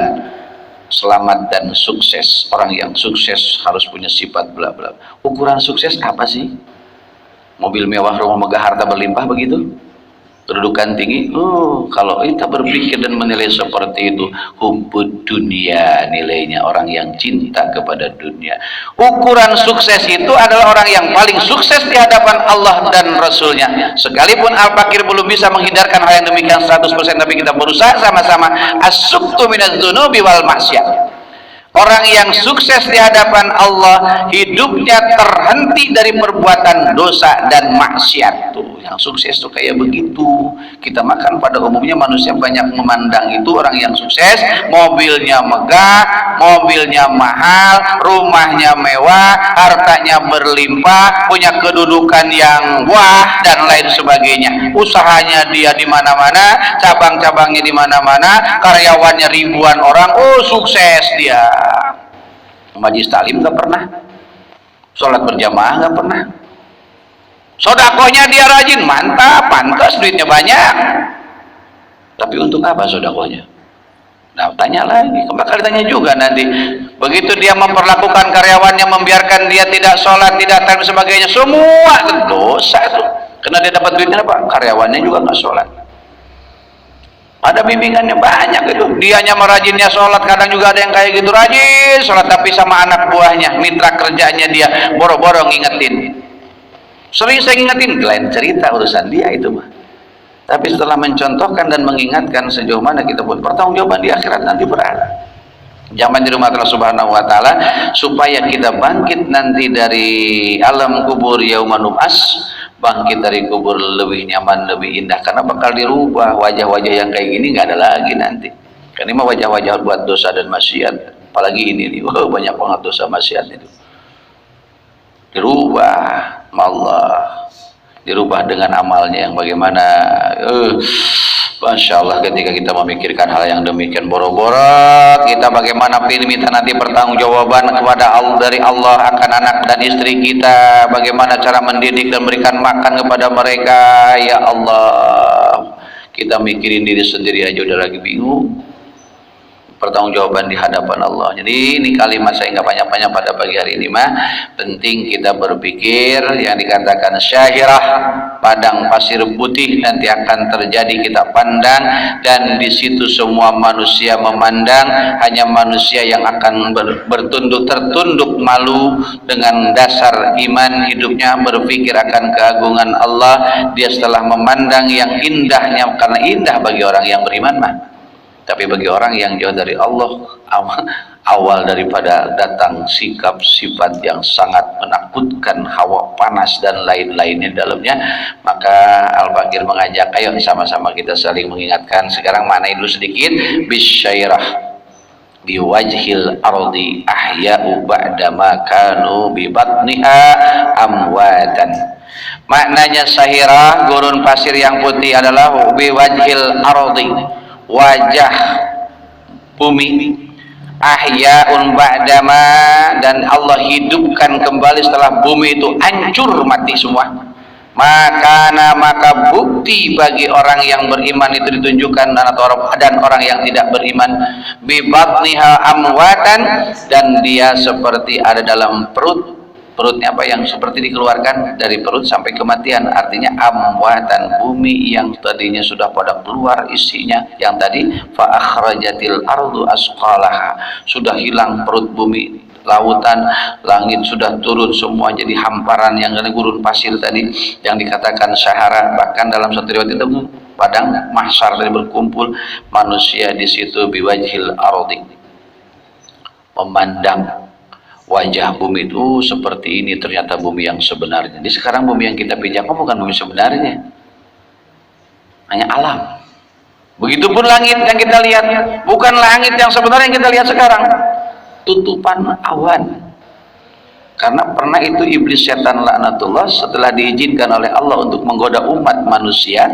selamat dan sukses. Orang yang sukses harus punya sifat bla bla. Ukuran sukses apa sih? Mobil mewah, rumah megah, harta berlimpah begitu? Kedudukan tinggi? Kalau kita berpikir dan menilai seperti itu, hubbud dunia, nilainya orang yang cinta kepada dunia. Ukuran sukses itu adalah orang yang paling sukses di hadapan Allah dan Rasulnya. Sekalipun Al-Fakir belum bisa menghindarkan hal yang demikian 100%, tapi kita berusaha sama-sama. As-suktu minaz dzunubi wal maksiat. Orang yang sukses di hadapan Allah, hidupnya terhenti dari perbuatan dosa dan maksiat. Tuh, yang sukses tuh kayak begitu. Kita makan pada umumnya manusia banyak memandang itu orang yang sukses, mobilnya megah, mobilnya mahal, rumahnya mewah, hartanya berlimpah, punya kedudukan yang wah dan lain sebagainya. Usahanya dia di mana-mana, cabang-cabangnya di mana-mana, karyawannya ribuan orang. Oh, sukses dia. Majlis taklim nggak pernah, sholat berjamaah nggak pernah, sodakohnya dia rajin, mantap, pantas, duitnya banyak. Tapi untuk apa sodakohnya? Nah, tanya lagi, bakal ditanya juga nanti. Begitu dia memperlakukan karyawannya, membiarkan dia tidak sholat, tidak dan sebagainya, semua dosa tuh. Karena dia dapat duitnya apa? Karyawannya juga nggak sholat. Ada bimbingannya banyak itu. Dianya merajinnya sholat, kadang juga ada yang kayak gitu rajin sholat, tapi sama anak buahnya, mitra kerjanya dia boro-boro ngingetin. Sering saya ngingetin, lain cerita urusan dia itu mah. Tapi setelah mencontohkan dan mengingatkan, sejauh mana kita pun pertanggungjawaban di akhirat nanti berat. Zaman di rumah Allah Subhanahu wa taala supaya kita bangkit nanti dari alam kubur yauma nub'as, bangkit dari kubur lebih nyaman, lebih indah, karena bakal dirubah wajah-wajah yang kayak gini nggak ada lagi nanti. Kan ini mah wajah-wajah buat dosa dan maksiat, apalagi ini nih, banyak banget dosa maksiat itu. Dirubah Allah, dirubah dengan amalnya yang bagaimana. Masya Allah, ketika kita memikirkan hal yang demikian, boro-boro kita bagaimana minta nanti pertanggungjawaban kepada Allah, dari Allah akan anak dan istri kita, bagaimana cara mendidik dan berikan makan kepada mereka. Ya Allah, kita mikirin diri sendiri aja udah lagi bingung, pertanggungjawaban di hadapan Allah. Jadi ini kalimat saya nggak banyak-banyak pada pagi hari ini mah, penting kita berpikir yang dikatakan syahirah, padang pasir putih nanti akan terjadi, kita pandang, dan di situ semua manusia memandang, hanya manusia yang akan tertunduk malu dengan dasar iman hidupnya, berpikir akan keagungan Allah. Dia setelah memandang yang indahnya, karena indah bagi orang yang beriman mah, tapi bagi orang yang jauh dari Allah, awal daripada datang sikap sifat yang sangat menakutkan, hawa panas dan lain-lainnya dalamnya, maka Al-Baqir mengajak, ayo sama-sama kita saling mengingatkan. Sekarang maknai dulu sedikit, bisyairah biwajhil ardi ahya'u ba'dama kanu bibatniha amwatan. Maknanya syahirah, gurun pasir yang putih, adalah biwajhil ardi, wajah bumi, ahya'un ba'dama, dan Allah hidupkan kembali setelah bumi itu hancur mati semua. Maka bukti bagi orang yang beriman itu ditunjukkan, dan orang yang tidak beriman, bibatniha amwatan, dan dia seperti ada dalam perutnya apa yang seperti dikeluarkan dari perut sampai kematian. Artinya amwatan, bumi yang tadinya sudah pada keluar isinya, yang tadi fa akhrajatil ardu asqalaha, sudah hilang perut bumi, lautan, langit sudah turun semua jadi hamparan, yang gurun pasir tadi yang dikatakan Sahara. Bahkan dalam satu riwayat itu padang mahsyar, dari berkumpul manusia di situ, biwajhil ardi, memandang wajah bumi itu seperti ini, ternyata bumi yang sebenarnya. Di sekarang bumi yang kita pijak bukan bumi sebenarnya, hanya alam. Begitupun langit yang kita lihat bukan langit yang sebenarnya yang kita lihat sekarang, tutupan awan. Karena pernah itu iblis setan laknatullah setelah diizinkan oleh Allah untuk menggoda umat manusia,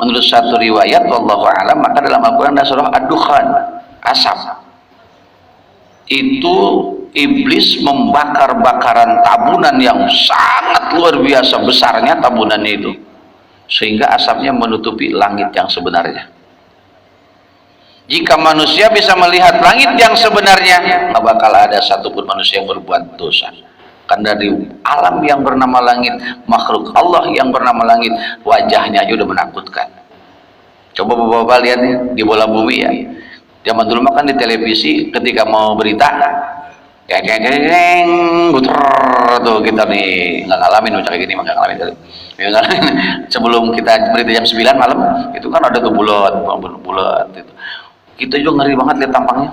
menurut satu riwayat wallahu a'lam, maka dalam Al-Quran ada surah Ad-Dukhan, asap itu iblis membakar bakaran tabunan yang sangat luar biasa besarnya tabunannya itu, sehingga asapnya menutupi langit yang sebenarnya. Jika manusia bisa melihat langit yang sebenarnya, nggak bakal ada satupun manusia yang berbuat dosa. Karena dari alam yang bernama langit, makhluk Allah yang bernama langit, wajahnya aja udah menakutkan. Coba bapak-bapak lihat nih, di bola bumi ya, zaman dulu makan di televisi ketika mau berita, geng buter tuh, kita nih nggak ngalamin macam kayak gini, nggak ngalamin kali. Sebelum kita berita jam 9 malam itu kan ada tuh bulat itu, kita juga ngeri banget lihat tampangnya.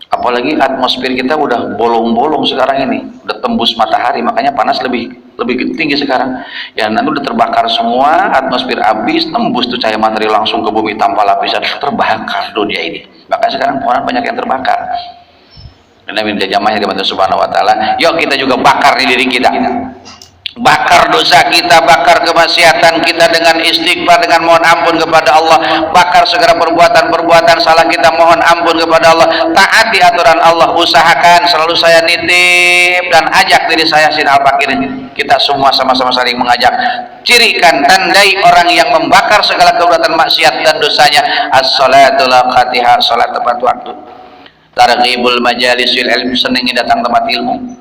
Apalagi atmosfer kita udah bolong-bolong sekarang ini, udah tembus matahari, makanya panas lebih tinggi sekarang ya. Nanti udah terbakar semua, atmosfer habis, tembus tuh cahaya matahari langsung ke bumi tanpa lapisan, terbakar dunia ini. Makanya sekarang pohon banyak yang terbakar. Karena minta jamahnya di Subhanahu wa ta'ala. Yuk kita juga bakar di diri kita, bakar dosa kita, bakar kemaksiatan kita dengan istighfar, dengan mohon ampun kepada Allah, bakar segala perbuatan salah kita, mohon ampun kepada Allah, taati aturan Allah, usahakan selalu. Saya nitip dan ajak diri saya, Sin Al-Baqir, kita semua sama-sama saling mengajak, cirikan, tandai orang yang membakar segala perbuatan maksiat dan dosanya, as-salatul qatiha, salat tepat waktu, targhibul majalisil ilmi, senangi datang tempat ilmu,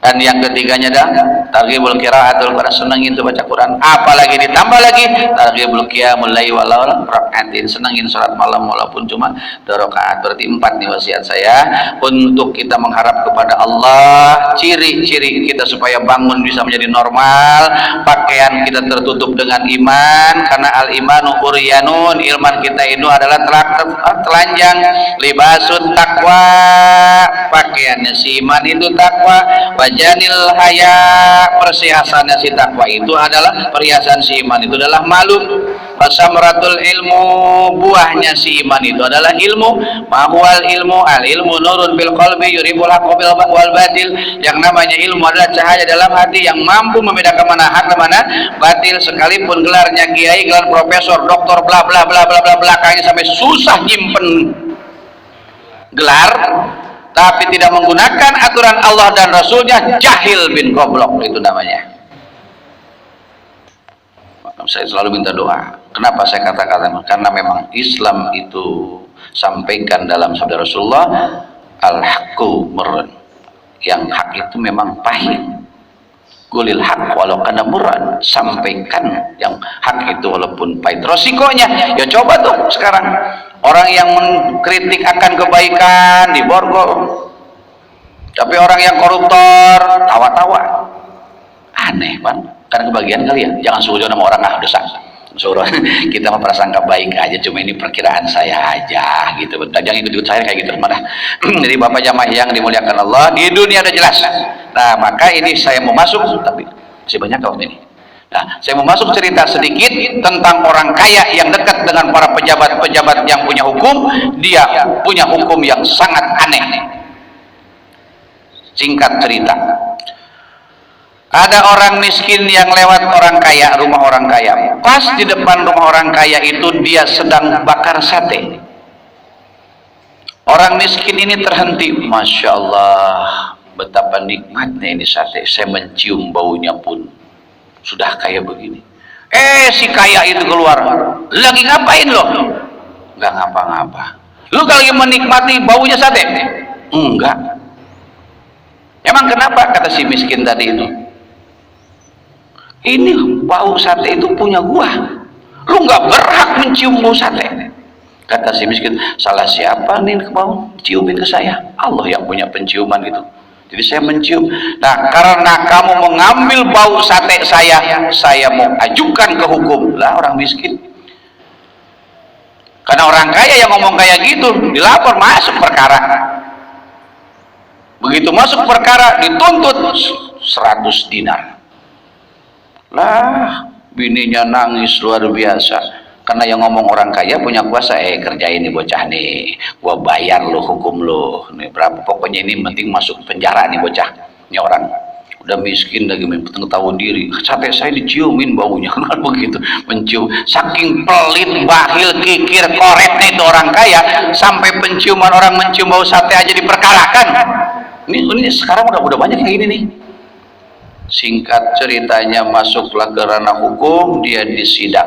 Dan yang ketiganya adalah targhibul qiraatul Quran, senangin itu baca Quran. Apalagi ditambah lagi targhibul qiyamul lail walau rakaatin, senangin salat malam walaupun cuma 2 rakaat. Berarti 4 nih wasiat saya untuk kita mengharap kepada Allah. Ciri-ciri kita supaya bangun bisa menjadi normal, pakaian kita tertutup dengan iman, karena al imanu uryanun, ilman kita itu adalah telanjang. Libasun takwa, pakaiannya si iman itu takwa. Wajanil haya, perhiasannya si takwa itu adalah perhiasan si iman itu adalah malu. Wasamratul ilmu, buahnya si iman itu adalah ilmu. Mahwal ilmu, al ilmu nurun bil qalbi yuribul haqqo bil batil. Yang namanya ilmu adalah cahaya dalam hati yang mampu membedakan mana hak dan mana batil. Sekalipun gelarnya kiai, gelar profesor, doktor, bla bla bla bla bla, belakangnya sampai susah nyimpen gelar, tapi tidak menggunakan aturan Allah dan Rasulnya, jahil bin goblok itu namanya. Saya selalu minta doa. Kenapa saya katakan? Karena memang Islam itu sampaikan dalam sabda Rasulullah, al-haqqu murran, yang hak itu memang pahit. Qulil haq walau kana murran, sampaikan yang hak itu walaupun pahit. Resikonya ya coba tuh sekarang orang yang mengkritik akan kebaikan diborgol, tapi orang yang koruptor tawa-tawa. Aneh kan? Karena kebagian kali ya. Jangan suruh nama orang dosa. Suruh kita mah prasangka baik aja, cuma ini perkiraan saya aja gitu. Jangan ikut-ikut saya kayak gitu mana. Jadi Bapak jamaah yang dimuliakan Allah, di dunia udah jelas. Nah, maka ini saya mau masuk, tapi masih banyak waktu ini. Nah, saya mau masuk cerita sedikit tentang orang kaya yang dekat dengan para pejabat-pejabat yang punya hukum. Dia punya hukum yang sangat aneh. Singkat cerita, ada orang miskin yang lewat orang kaya, rumah orang kaya. Pas di depan rumah orang kaya itu dia sedang bakar sate. Orang miskin ini terhenti. Masya Allah, betapa nikmatnya ini sate. Saya mencium baunya pun sudah kayak begini. Si kaya itu keluar. Lagi ngapain lo? Nggak ngapa-ngapa. Lu kalau lagi menikmati baunya sate? Enggak. Emang kenapa? Kata si miskin tadi itu. Ini bau sate itu punya gua, lu nggak berhak mencium bau sate. Kata si miskin, salah siapa nih bau ciumin ke saya? Allah yang punya penciuman itu, jadi saya mencium. Nah, karena kamu mengambil bau sate saya mau ajukan ke hukum. Lah orang miskin, karena orang kaya yang ngomong kayak gitu dilapor, masuk perkara. Begitu masuk perkara dituntut 100 dinar. Lah bininya nangis luar biasa, karena yang ngomong orang kaya punya kuasa. Kerjain nih bocah nih, gua bayar lo hukum lo nih berapa, pokoknya ini penting masuk penjara nih bocah. Ini orang udah miskin lagi tahu diri, sate saya diciumin baunya. Kan begitu mencium, saking pelit, bahil, kikir, koretnya itu orang kaya, sampai penciuman orang mencium bau sate aja diperkarakan. Ini sekarang udah banyak kayak gini nih. Singkat ceritanya, masuklah ke ranah hukum, dia disidang.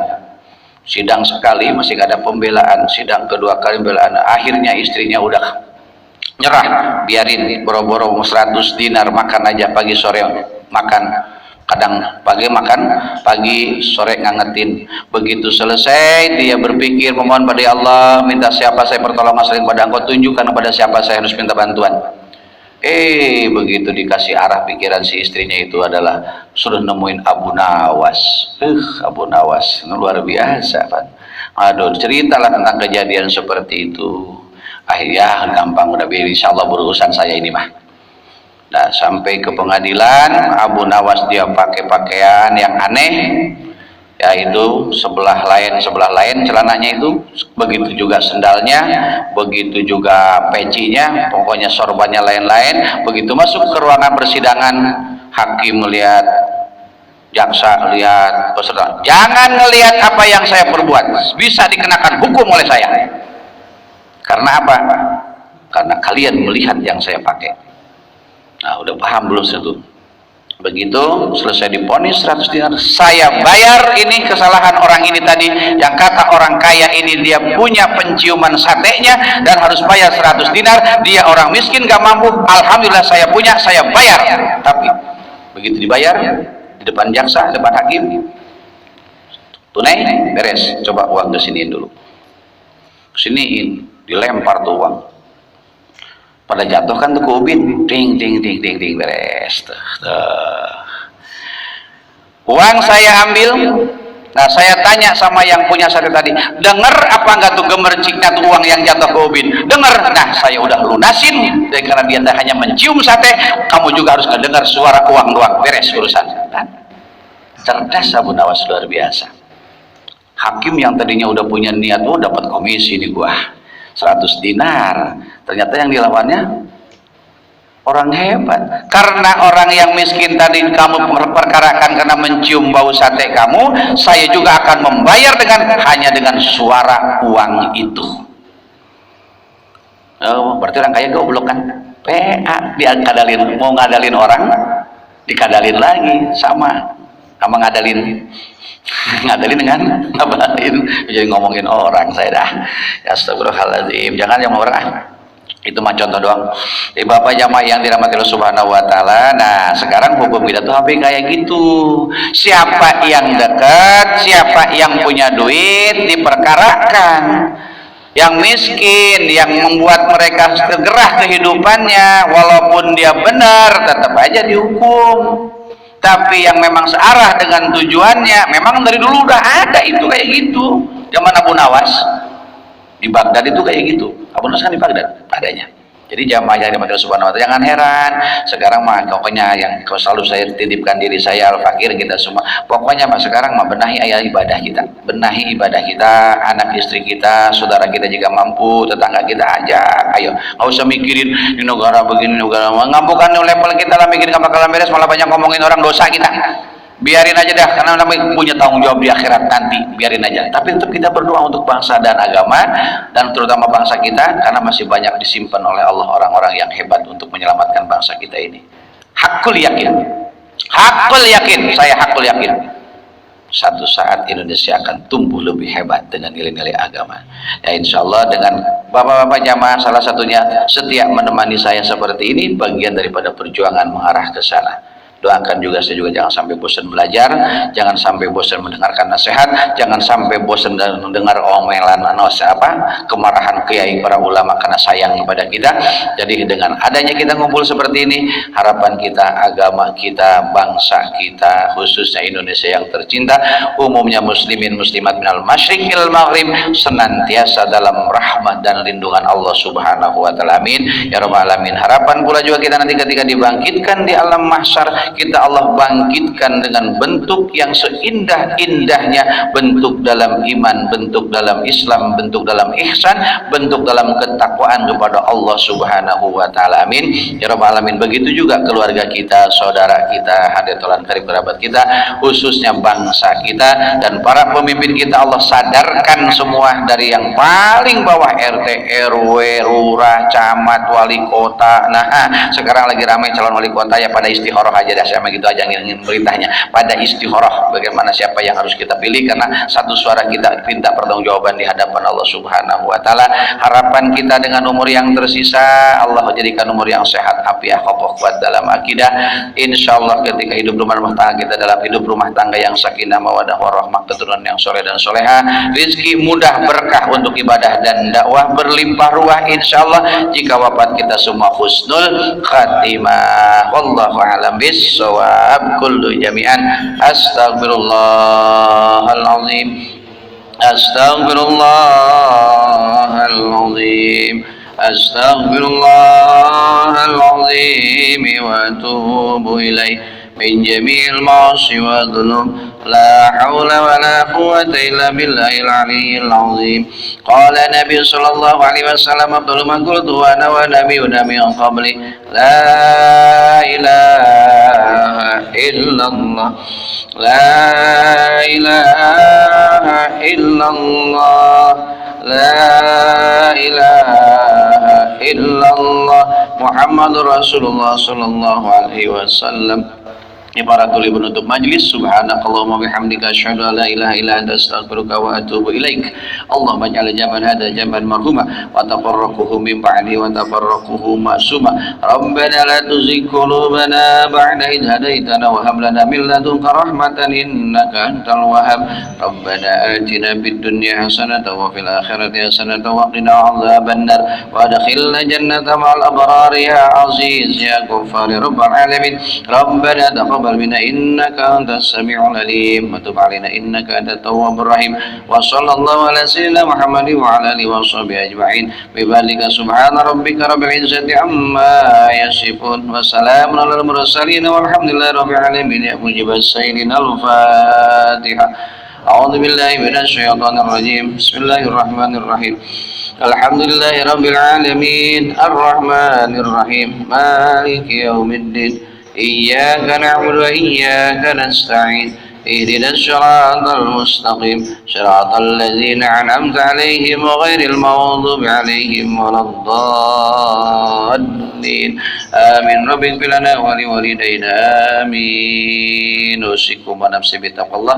Sidang sekali masih gak ada pembelaan, sidang kedua kali pembelaan. Akhirnya istrinya udah nyerah, biarin boro-boro 100 dinar, makan aja pagi sore makan. Kadang pagi makan, pagi sore ngangetin. Begitu selesai dia berpikir memohon pada Allah, minta siapa saya pertolongan selain pada Engkau, tunjukkan kepada siapa saya harus minta bantuan. Begitu dikasih arah pikiran si istrinya itu adalah suruh nemuin Abu Nawas. Abu Nawas luar biasa, Pak. Aduh, ceritalah tentang kejadian seperti itu. Akhirnya gampang, udah biar insya Allah berurusan saya ini mah. Nah, sampai ke pengadilan, Abu Nawas dia pakai pakaian yang aneh, yaitu sebelah lain celananya itu, begitu juga sendalnya, begitu juga pecinya, pokoknya sorbannya lain-lain. Begitu masuk ke ruangan persidangan, hakim melihat, jaksa lihat, peserta, jangan melihat apa yang saya perbuat, bisa dikenakan hukum oleh saya. Karena apa? Karena kalian melihat yang saya pakai. Nah, udah paham belum itu? Begitu selesai diponis 100 dinar, saya bayar ini kesalahan orang ini tadi, yang kata orang kaya ini dia punya penciuman satenya dan harus bayar 100 dinar, dia orang miskin gak mampu, alhamdulillah saya punya, saya bayar. Tapi begitu dibayar di depan jaksa, depan hakim, tunai, beres, coba uang kesiniin dulu, kesiniin, dilempar tuh uang, pada jatuh kan tuh ke ubin, ding ding ding ding ding, beres tuh. Uang saya ambil. Nah saya tanya sama yang punya sate tadi, denger apa enggak tuh gemerciknya tuh uang yang jatuh ke ubin? Denger. Nah saya udah lunasin, dan karena dia hanya mencium sate, kamu juga harus ngedengar suara uang doang, beres urusan. Kan? Cerdas Abu Nawas, luar biasa. Hakim yang tadinya udah punya niat, oh dapat komisi di gua 100 dinar, ternyata yang dilawannya orang hebat. Karena orang yang miskin tadi kamu perkarakan karena mencium bau sate kamu, saya juga akan membayar hanya dengan suara uang itu. Oh, berarti orang kaya goblok kan? PA dia kadalin, mau ngadalin orang dikadalin lagi, sama ngadalin dengan ngabalin, jadi ngomongin orang saya dah. Ya astagfirullahaladzim, jangan yang orang itu mah contoh doang. Bapak jamaah yang dirahmati Allah Subhanahu wa taala. Nah, sekarang hukum kita tuh hampir kayak gitu. Siapa yang dekat, siapa yang punya duit diperkarakan. Yang miskin, yang membuat mereka gerah kehidupannya, walaupun dia benar tetap aja dihukum. Tapi yang memang searah dengan tujuannya, memang dari dulu udah ada itu kayak gitu. Zaman Abu Nawas di Baghdad itu kayak gitu. Abu Nawas kan di Baghdad adanya. Jadi jamaah yang dimati Subhanahu wa taala, jangan heran. Sekarang mah pokoknya yang selalu saya titipkan diri saya al-fakir kita semua. Pokoknya mah sekarang mah benahi ayat ibadah kita. Benahi ibadah kita, anak istri kita, saudara kita jika mampu, tetangga kita aja. Ayo, enggak usah mikirin di negara begini, negara enggak, bukan level kita lah mikirin enggak bakalan beres, malah banyak ngomongin orang dosa kita. Biarin aja dah, karena namanya punya tanggung jawab di akhirat nanti, biarin aja. Tapi tetap kita berdoa untuk bangsa dan agama, dan terutama bangsa kita, karena masih banyak disimpan oleh Allah orang-orang yang hebat untuk menyelamatkan bangsa kita ini. Hakul yakin, saya hakul yakin, satu saat Indonesia akan tumbuh lebih hebat dengan nilai-nilai agama. Ya insya Allah dengan bapak-bapak jamaah salah satunya setia menemani saya seperti ini, bagian daripada perjuangan mengarah ke sana. Doakan juga saya juga jangan sampai bosan belajar, jangan sampai bosan mendengarkan nasihat, jangan sampai bosan mendengar omelan kemarahan kiai para ulama karena sayang kepada kita. Jadi dengan adanya kita ngumpul seperti ini, harapan kita, agama kita, bangsa kita, khususnya Indonesia yang tercinta, umumnya muslimin muslimat minal masyriq ilal maghrib, senantiasa dalam rahmat dan lindungan Allah Subhanahu wa taala. Amin ya rabbal alamin. Harapan pula juga kita nanti ketika dibangkitkan di alam mahsyar, kita Allah bangkitkan dengan bentuk yang seindah-indahnya, bentuk dalam iman, bentuk dalam Islam, bentuk dalam ihsan, bentuk dalam ketakwaan kepada Allah Subhanahu wa taala. Amin ya rabbal alamin. Begitu juga keluarga kita, saudara kita, hadirin karib kerabat kita, khususnya bangsa kita dan para pemimpin kita, Allah sadarkan semua dari yang paling bawah, RT, RW, lurah, camat, wali kota. Nah, sekarang lagi ramai calon wali kota, ya pada istikharah aja dah, sama gitu aja ingin berintahnya, pada istikharah bagaimana siapa yang harus kita pilih, karena satu suara kita minta pertanggungjawaban di hadapan Allah Subhanahu wa taala. Harapan kita dengan umur yang tersisa, Allah jadikan umur yang sehat, afiah, kokoh, kuat dalam akidah. Insyaallah ketika hidup rumah tangga kita dalam hidup rumah tangga yang sakinah mawaddah warahmah, keturunan yang soleh dan soleha, rizki mudah berkah untuk ibadah dan dakwah, berlimpah ruah insyaallah jika wafat kita semua husnul khatimah. Wallahu a'lam bissawab. Kullu jami'an astaghfirullahalazim, astaghfirullahalazim, astaghfirullahalazim wa atubu ilaih min jami'il ma'asi wa dhunub. La hawla wa la quwwata illa billahil aliyyil azim. Qala Nabi sallallahu alaihi wasallam, afdalu ma qultu ana wa nabiyyuna min qabli, la ilaha illallah, la ilaha illallah, la ilaha illallah, Muhammadur Rasulullah sallallahu alaihi wasallam. Ibaratul penutup majlis. Subhanakallahumma bihamdika asyhadu an la ilaha illa anta astaghfiruka wa atubu ilaik. Allahumma ij'al jaman hadha jaman marhuma wa tafarraquhu min ba'di wa tafarraquhu ma'suma. Rabbana la tuzigh qulubana ba'da idh hadaitana wa hab lana min ladunka rahmatan innaka antal wahhab. Rabbana atina fid dunya hasanatan wa fil akhirati hasanatan wa qina adzabannar wa adkhilna jannata ma'al abrar ya aziz ya ghaffar ya rabbal alamin. Rabbana taqabbal منا إنك أنت السميع العليم وتب علينا إنك أنت التواب الرحيم وصلى الله على سيدنا محمد وعلى آله وصحبه أجمعين بذلك سبحان ربك رب العزة عما يصفون وسلام على المرسلين والحمد لله رب العالمين يا مجيب السائلين الفاتحة أعوذ بالله من الشيطان الرجيم بسم الله الرحمن الرحيم الحمد لله رب العالمين الرحمن الرحيم مالك يوم الدين إياك نعبد وإياك نستعين اهدنا الصراط المستقيم صراط الذين أنعمت عليهم غير المغضوب عليهم ولا الضالين آمين رب اغفر لنا ولوالدينا آمين أوصيكم ونفسي بتقوى الله.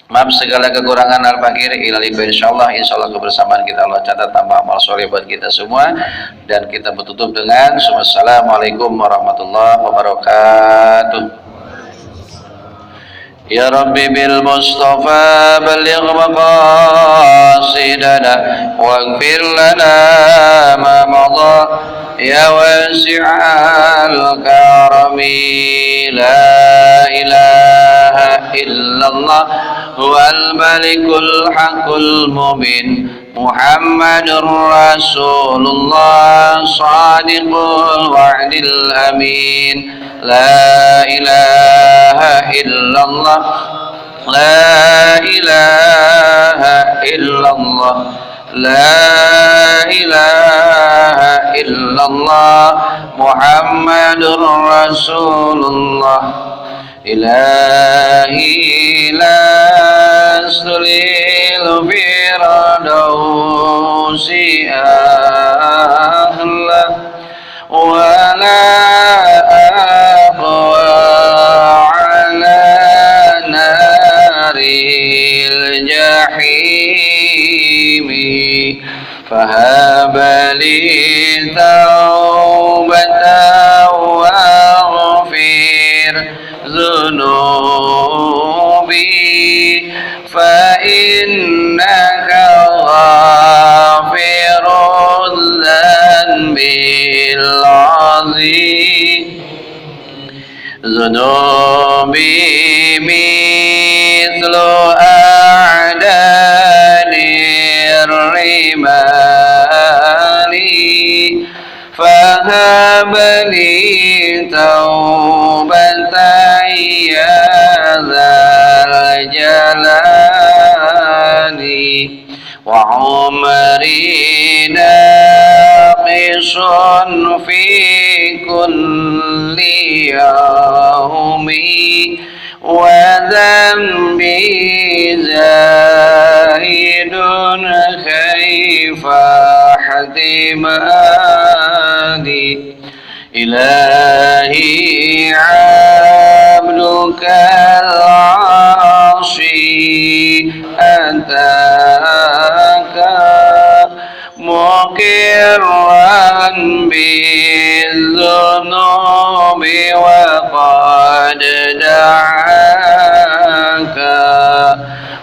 Maaf segala kekurangan al-fakir ilal insyaallah kebersamaan kita Allah catat tambah amal soleh buat kita semua, dan kita bertutup dengan Assalamualaikum warahmatullahi wabarakatuh. Ya Rabbi bil Mustafa balligh maqasidana waghfir lana ma madha ya wasi'al karami la ilaha illallah huwal malikul haqqul mubin Muhammadur Rasulullah sadiqul wa'dil amin la ilaha illallah la ilaha illallah la ilaha illallah Muhammadur Rasulullah ilahi lastul firadausi ahla wala aqwa ala naril jahimi fahabali taubatan waghfir ذنوبي فإنك غافر الذنب العظيم ذنوبي مثل أعداد الرمال فهب لي توبة يا ذا الجلال وعمري ناقص في كل يوم وذنبي زائد كيف احتمالي إلهي عبدك العاصي أتاك مقرا بالذنوب وقد دعاك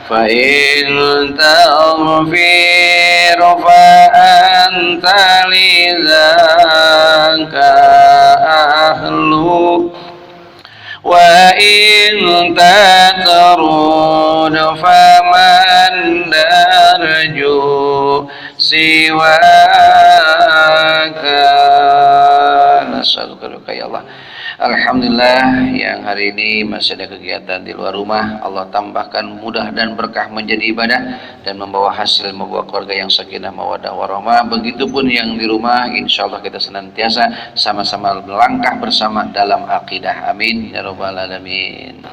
فإن تغفر فأنت لذاك أهل وإن تترد فمن نرجو سواك نسألك يا الله. Alhamdulillah yang hari ini masih ada kegiatan di luar rumah, Allah tambahkan mudah dan berkah menjadi ibadah dan membawa hasil, membawa keluarga yang sakinah mawaddah warahmah. Begitupun yang di rumah, insya Allah kita senantiasa sama-sama melangkah bersama dalam akidah. Amin ya rabbal alamin.